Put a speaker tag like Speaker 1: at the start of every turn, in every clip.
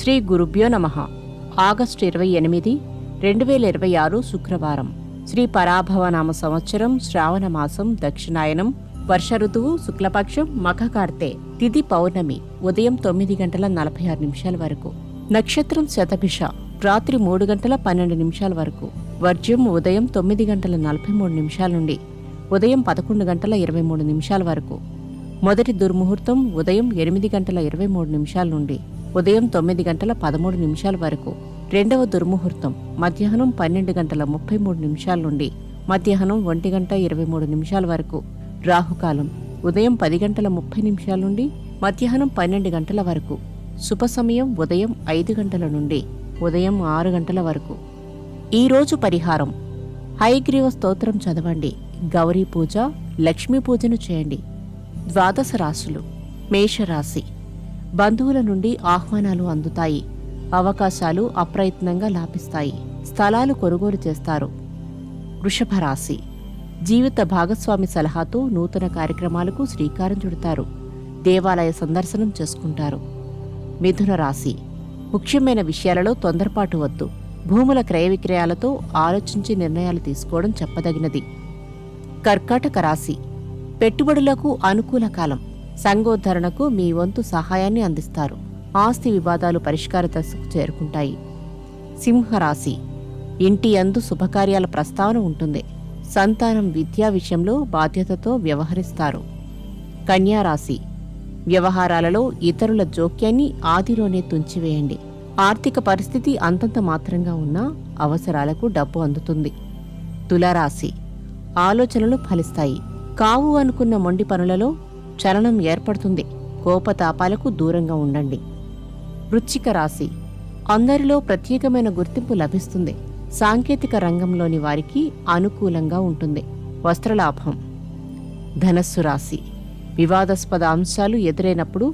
Speaker 1: శ్రీ గురుభ్యో నమః. ఆగస్టు 28, 2026 శుక్రవారం. శ్రీ పరాభవనామ సంవత్సరం, శ్రావణ మాసం, దక్షిణాయనం, వర్ష ఋతువు, శుక్లపక్షం, మఖకార్తె, తిథి పౌర్ణమి, ఉదయం 9:46 వరకు. నక్షత్రం శతభిష, రాత్రి 3:12 వరకు. వర్జ్యం ఉదయం 9:43 నుండి ఉదయం 11:23 వరకు. మొదటి దుర్ముహూర్తం ఉదయం 8:23 నుండి ఉదయం 9:13 వరకు. రెండవ దుర్ముహూర్తం మధ్యాహ్నం 12:33 నుండి మధ్యాహ్నం 1:23 వరకు. రాహుకాలం ఉదయం 10:30 నుండి మధ్యాహ్నం 12 గంటల వరకు. శుభ సమయం ఉదయం 5 గంటల నుండి ఉదయం 6 గంటల వరకు. ఈరోజు పరిహారం: హయగ్రీవ స్తోత్రం చదవండి, గౌరీ పూజ, లక్ష్మీ పూజను చేయండి. ద్వాదశ రాశులు. మేషరాశి. బంధువుల నుండి ఆహ్వానాలు అందుతాయి. అవకాశాలు అప్రయత్నంగా లాభిస్తాయి. స్థలాలు కొనుగోలు చేస్తారు. వృషభ రాశి. జీవిత భాగస్వామి సలహాతో నూతన కార్యక్రమాలకు శ్రీకారం చుడతారు. దేవాలయ సందర్శనం చేసుకుంటారు. మిథున రాశి. ముఖ్యమైన విషయాలలో తొందరపాటు వద్దు. భూముల క్రయ విక్రయాలతో ఆలోచించి నిర్ణయాలు తీసుకోవడం చెప్పదగినది. కర్కాటక రాశి. పెట్టుబడులకు అనుకూల కాలం. సంఘోద్ధరణకు మీ వంతు సహాయాన్ని అందిస్తారు. ఆస్తి వివాదాలు పరిష్కార దశకు చేరుకుంటాయి. సింహరాశి. ఇంటి యందు శుభకార్యాల ప్రస్తావన ఉంటుంది. సంతానం విద్యా విషయంలో బాధ్యతతో వ్యవహరిస్తారు. కన్యారాశి. వ్యవహారాలలో ఇతరుల జోక్యాన్ని ఆదిలోనే తుంచివేయండి. ఆర్థిక పరిస్థితి అంతంత మాత్రంగా ఉన్నా అవసరాలకు డబ్బు అందుతుంది. తులారాశి. ఆలోచనలు ఫలిస్తాయి. కావు అనుకున్న మొండి పనులలో చలనం ఏర్పడుతుంది. కోపతాపాలకు దూరంగా ఉండండి. వృశ్చిక రాశి. అందరిలో ప్రత్యేకమైన గుర్తింపు లభిస్తుంది. సాంకేతిక రంగంలోని వారికి అనుకూలంగా ఉంటుంది. వస్త్రలాభం. ధనస్సు రాశి. వివాదాస్పద అంశాలు ఎదురైనప్పుడు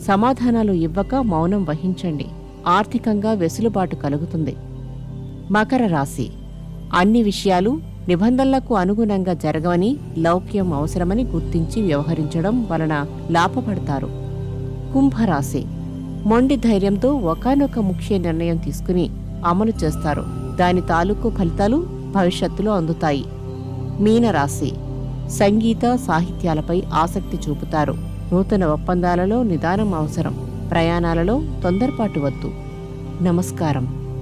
Speaker 1: సమాధానాలు ఇవ్వక మౌనం వహించండి. ఆర్థికంగా వెసులుబాటు కలుగుతుంది. మకర రాశి. అన్ని విషయాలు నిబంధనలకు అనుగుణంగా జరగవని, లౌక్యం అవసరమని గుర్తించి వ్యవహరించడం వలన లాభపడతారు. కుంభరాశి. మొండి ధైర్యంతో ఒకానొక ముఖ్య నిర్ణయం తీసుకుని అమలు చేస్తారు. దాని తాలూకు ఫలితాలు భవిష్యత్తులో అందుతాయి. మీనరాశి. సంగీత సాహిత్యాలపై ఆసక్తి చూపుతారు. నూతన ఒప్పందాలలో నిదానం అవసరం. ప్రయాణాలలో తొందరపాటు వద్దు. నమస్కారం.